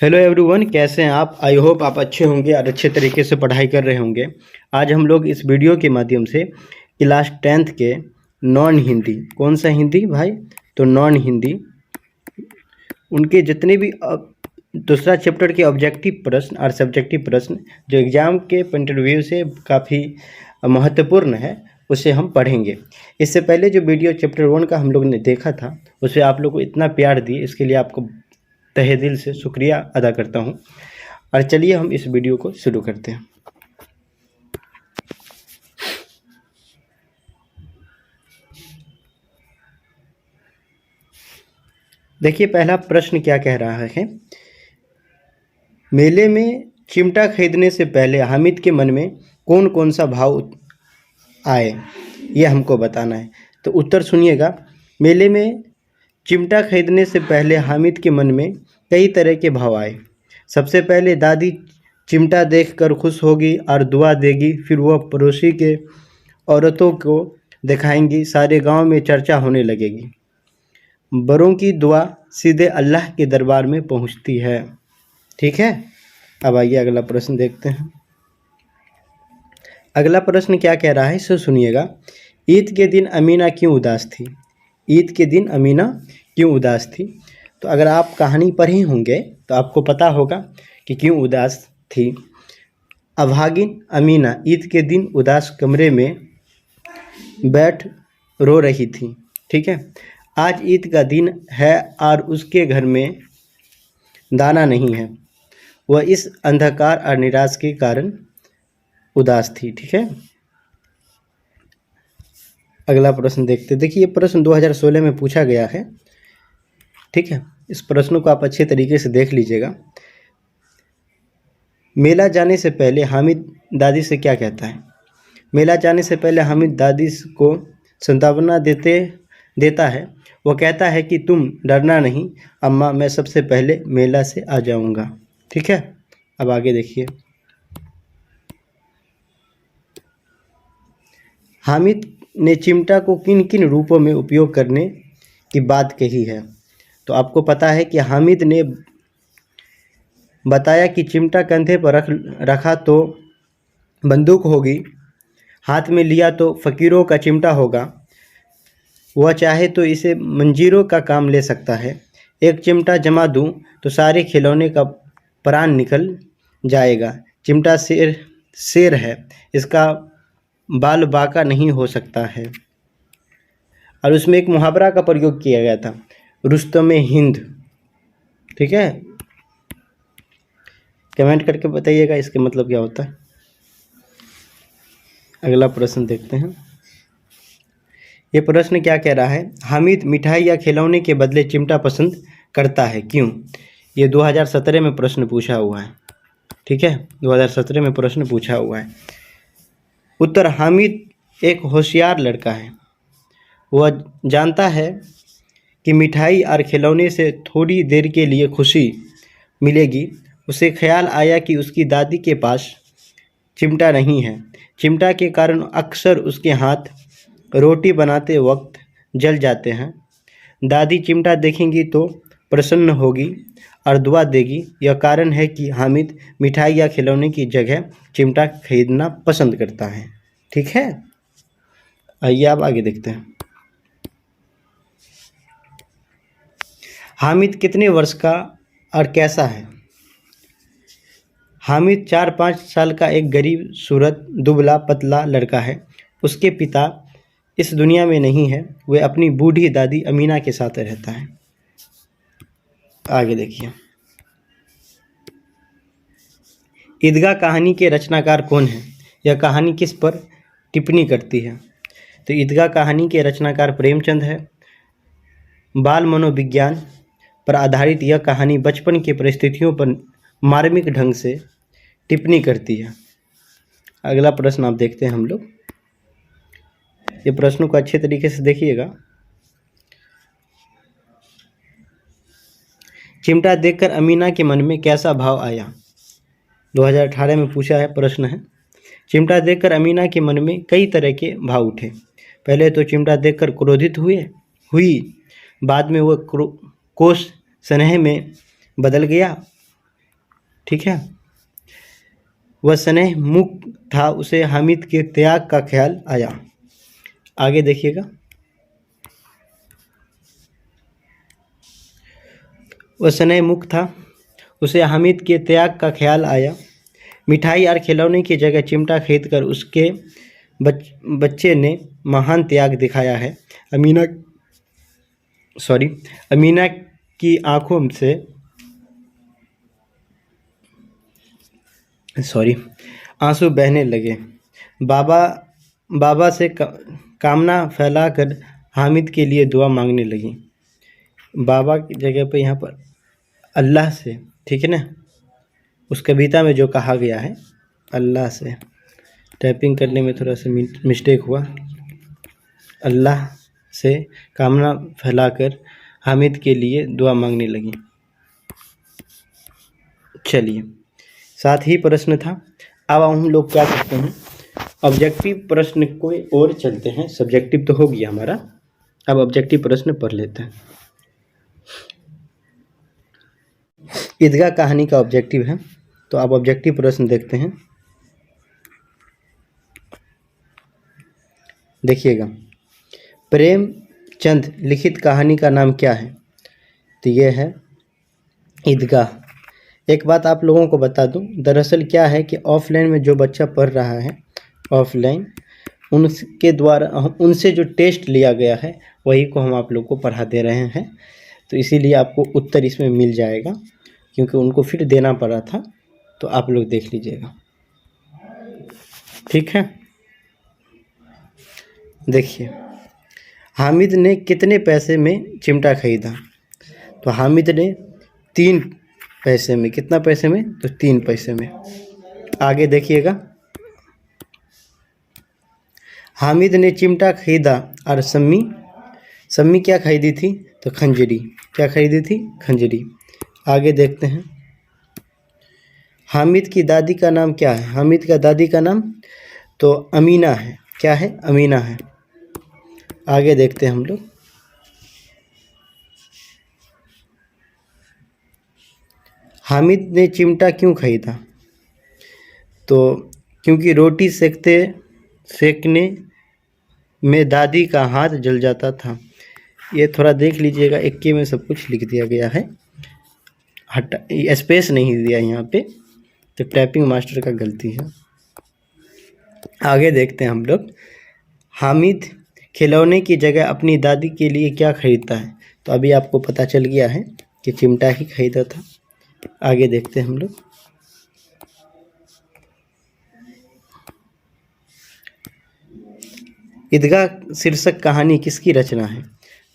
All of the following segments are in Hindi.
हेलो एवरीवन, कैसे हैं आप। आई होप आप अच्छे होंगे और अच्छे तरीके से पढ़ाई कर रहे होंगे। आज हम लोग इस वीडियो के माध्यम से क्लास 10th के नॉन हिंदी, कौन सा हिंदी भाई, तो नॉन हिंदी, उनके जितने भी दूसरा चैप्टर के ऑब्जेक्टिव प्रश्न और सब्जेक्टिव प्रश्न जो एग्ज़ाम के पॉइंट ऑफ व्यू से काफ़ी महत्वपूर्ण है उसे हम पढ़ेंगे। इससे पहले जो वीडियो चैप्टर 1 का हम लोग ने देखा था उसे आप लोग को इतना प्यार दिए, इसके लिए आपको तहे दिल से शुक्रिया अदा करता हूं। और चलिए हम इस वीडियो को शुरू करते हैं। देखिए पहला प्रश्न क्या कह रहा है। मेले में चिमटा खरीदने से पहले हामिद के मन में कौन कौन सा भाव आए, यह हमको बताना है। तो उत्तर सुनिएगा। मेले में चिमटा खरीदने से पहले हामिद के मन में कई तरह के भाव आए। सबसे पहले दादी चिमटा देखकर खुश होगी और दुआ देगी, फिर वह पड़ोसी के औरतों को दिखाएंगी, सारे गांव में चर्चा होने लगेगी। बड़ों की दुआ सीधे अल्लाह के दरबार में पहुंचती है। ठीक है, अब आइए अगला प्रश्न देखते हैं। अगला प्रश्न क्या कह रहा है इसे सुनिएगा। ईद के दिन अमीना क्यों उदास थी। ईद के दिन अमीना क्यों उदास थी। तो अगर आप कहानी पढ़े होंगे तो आपको पता होगा कि क्यों उदास थी। अभागिन अमीना ईद के दिन उदास कमरे में बैठ रो रही थी। ठीक है, आज ईद का दिन है और उसके घर में दाना नहीं है। वह इस अंधकार और निराश के कारण उदास थी। ठीक है, अगला प्रश्न देखते। देखिए ये प्रश्न 2016 में पूछा गया है। ठीक है, इस प्रश्न को आप अच्छे तरीके से देख लीजिएगा। मेला जाने से पहले हामिद दादी से क्या कहता है। मेला जाने से पहले हामिद दादी को सांत्वना देता है। वो कहता है कि तुम डरना नहीं अम्मा, मैं सबसे पहले मेला से आ जाऊंगा। ठीक है, अब आगे देखिए। हामिद ने चिमटा को किन किन रूपों में उपयोग करने की बात कही है। तो आपको पता है कि हामिद ने बताया कि चिमटा कंधे पर रखा तो बंदूक होगी, हाथ में लिया तो फकीरों का चिमटा होगा, वह चाहे तो इसे मंजीरों का काम ले सकता है, एक चिमटा जमा दूं तो सारे खिलौने का प्राण निकल जाएगा, चिमटा शेर है, इसका बाल बांका नहीं हो सकता है। और उसमें एक मुहावरा का प्रयोग किया गया था, रुस्तमे हिंद। ठीक है, कमेंट करके बताइएगा इसके मतलब क्या होता है। अगला प्रश्न देखते हैं। ये प्रश्न क्या कह रहा है। हामिद मिठाई या खिलौने के बदले चिमटा पसंद करता है, क्यों। ये 2017 में प्रश्न पूछा हुआ है। ठीक है, 2017 में प्रश्न पूछा हुआ है। उत्तर, हामिद एक होशियार लड़का है। वह जानता है कि मिठाई और खिलौने से थोड़ी देर के लिए खुशी मिलेगी। उसे ख्याल आया कि उसकी दादी के पास चिमटा नहीं है। चिमटा के कारण अक्सर उसके हाथ रोटी बनाते वक्त जल जाते हैं। दादी चिमटा देखेंगी तो प्रसन्न होगी और दुआ देगी। यह कारण है कि हामिद मिठाई या खिलौने की जगह चिमटा खरीदना पसंद करता है। ठीक है, आइए आप आगे देखते हैं। हामिद कितने वर्ष का और कैसा है। हामिद 4-5 साल का एक गरीब सूरत दुबला पतला लड़का है। उसके पिता इस दुनिया में नहीं है। वह अपनी बूढ़ी दादी अमीना के साथ रहता है। आगे देखिए। ईदगाह कहानी के रचनाकार कौन है। यह कहानी किस पर टिप्पणी करती है। तो ईदगाह कहानी के रचनाकार प्रेमचंद है। बाल मनोविज्ञान पर आधारित यह कहानी बचपन की परिस्थितियों पर मार्मिक ढंग से टिप्पणी करती है। अगला प्रश्न आप देखते हैं हम लोग। ये प्रश्नों को अच्छे तरीके से देखिएगा। चिमटा देखकर अमीना के मन में कैसा भाव आया। 2018 में पूछा है प्रश्न है। चिमटा देखकर अमीना के मन में कई तरह के भाव उठे। पहले तो चिमटा देखकर क्रोधित हुई, बाद में वह कोष स्नेह में बदल गया, ठीक है। वह स्नेह मुक्त था, उसे हामिद के त्याग का ख्याल आया। आगे देखिएगा। वह स्नेह मुक्त था, उसे हामिद के त्याग का ख्याल आया। मिठाई और खिलौने की जगह चिमटा खरीद कर उसके बच्चे ने महान त्याग दिखाया है। अमीना की आंखों से आंसू बहने लगे। बाबा से कामना फैलाकर हामिद के लिए दुआ मांगने लगी। बाबा की जगह पे यहाँ पर अल्लाह से, ठीक है ना। उस कविता में जो कहा गया है अल्लाह से, टाइपिंग करने में थोड़ा सा मिस्टेक हुआ। अल्लाह से कामना फैलाकर हामिद के लिए दुआ मांगने लगी। चलिए, साथ ही प्रश्न था। अब हम लोग क्या करते हैं, ऑब्जेक्टिव प्रश्न को और चलते हैं। सब्जेक्टिव तो हो गया हमारा, अब ऑब्जेक्टिव प्रश्न पढ़ लेते हैं। ईदगाह कहानी का ऑब्जेक्टिव है, तो अब ऑब्जेक्टिव प्रश्न देखते हैं। देखिएगा, प्रेमचंद लिखित कहानी का नाम क्या है? तो ये है ईदगाह। एक बात आप लोगों को बता दूं, दरअसल क्या है कि ऑफलाइन में जो बच्चा पढ़ रहा है, ऑफलाइन उनके द्वारा उनसे जो टेस्ट लिया गया है वही को हम आप लोग को पढ़ा दे रहे हैं। तो इसीलिए आपको उत्तर इसमें मिल जाएगा, क्योंकि उनको फिर देना पड़ा था। तो आप लोग देख लीजिएगा, ठीक है। देखिए, हामिद ने कितने पैसे में चिमटा खरीदा? तो हामिद ने 3 पैसे में। कितना पैसे में? तो 3 पैसे में। आगे देखिएगा, हामिद ने चिमटा खरीदा और सम्मी क्या खरीदी थी? तो खंजरी। क्या खरीदी थी? खंजरी। आगे देखते हैं, हामिद की दादी का नाम क्या है? हामिद का दादी का नाम तो अमीना है। क्या है? अमीना है। आगे देखते हैं हम लोग, हामिद ने चिमटा क्यों खरीदा? तो क्योंकि रोटी सेकने में दादी का हाथ जल जाता था। ये थोड़ा देख लीजिएगा, एक्के में सब कुछ लिख दिया गया है, स्पेस नहीं दिया यहाँ पे, तो टाइपिंग मास्टर का गलती है। आगे देखते हैं हम लोग, हामिद खिलौने की जगह अपनी दादी के लिए क्या खरीदता है? तो अभी आपको पता चल गया है कि चिमटा ही खरीदा था। आगे देखते हैं हम लोग, ईदगाह शीर्षक कहानी किसकी रचना है?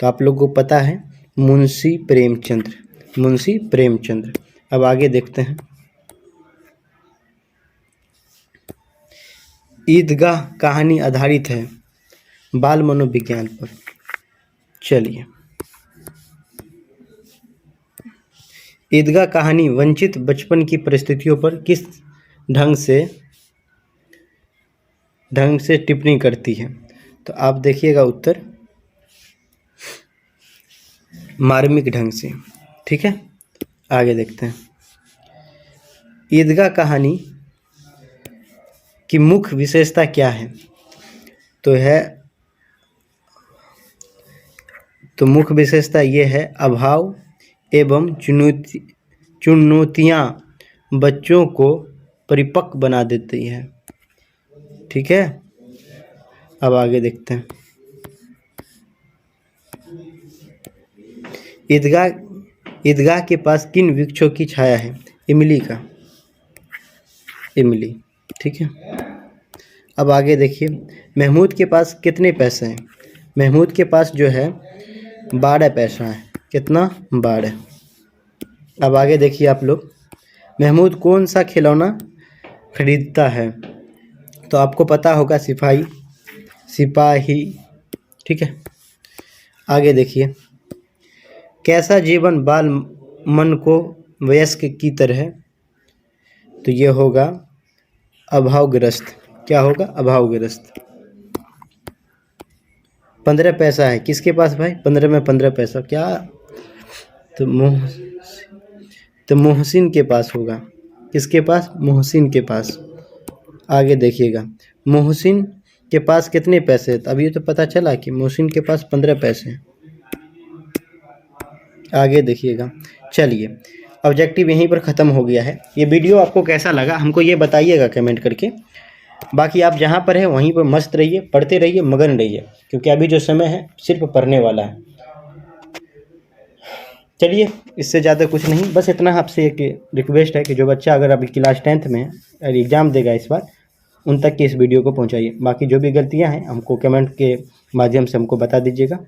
तो आप लोगों को पता है, मुंशी प्रेमचंद्र। अब आगे देखते हैं, ईदगाह कहानी आधारित है बाल मनोविज्ञान पर। चलिए, ईदगाह कहानी वंचित बचपन की परिस्थितियों पर किस ढंग से टिप्पणी करती है? तो आप देखिएगा उत्तर, मार्मिक ढंग से, ठीक है। आगे देखते हैं, ईदगाह कहानी की मुख्य विशेषता क्या है? तो मुख्य विशेषता ये है, अभाव एवं चुनौतियाँ बच्चों को परिपक्व बना देती है, ठीक है। अब आगे देखते हैं, ईदगाह के पास किन वृक्षों की छाया है? इमली, ठीक है। अब आगे देखिए, महमूद के पास कितने पैसे हैं? महमूद के पास जो है 12 पैसा है। कितना? 12। अब आगे देखिए आप लोग, महमूद कौन सा खिलौना खरीदता है? तो आपको पता होगा, सिपाही, ठीक है। आगे देखिए, कैसा जीवन बाल मन को वयस्क की तरह? तो ये होगा अभावग्रस्त। क्या होगा? अभावग्रस्त। 15 पैसा है किसके पास भाई? 15 में 15 पैसा क्या? तो मोहसिन के पास होगा। किसके पास? मोहसिन के पास। आगे देखिएगा, मोहसिन के पास कितने पैसे हैं? अब ये तो पता चला कि मोहसिन के पास 15 पैसे हैं। आगे देखिएगा। चलिए, ऑब्जेक्टिव यहीं पर ख़त्म हो गया है। ये वीडियो आपको कैसा लगा हमको ये बताइएगा कमेंट करके। बाकी आप जहाँ पर हैं वहीं पर मस्त रहिए, पढ़ते रहिए, मगन रहिए, क्योंकि अभी जो समय है सिर्फ पढ़ने वाला है। चलिए, इससे ज़्यादा कुछ नहीं, बस इतना आपसे एक रिक्वेस्ट है कि जो बच्चा अगर अभी क्लास 10th में है और एग्ज़ाम देगा इस बार, उन तक की इस वीडियो को पहुंचाइए। बाकी जो भी गलतियां हैं हमको कमेंट के माध्यम से हमको बता दीजिएगा।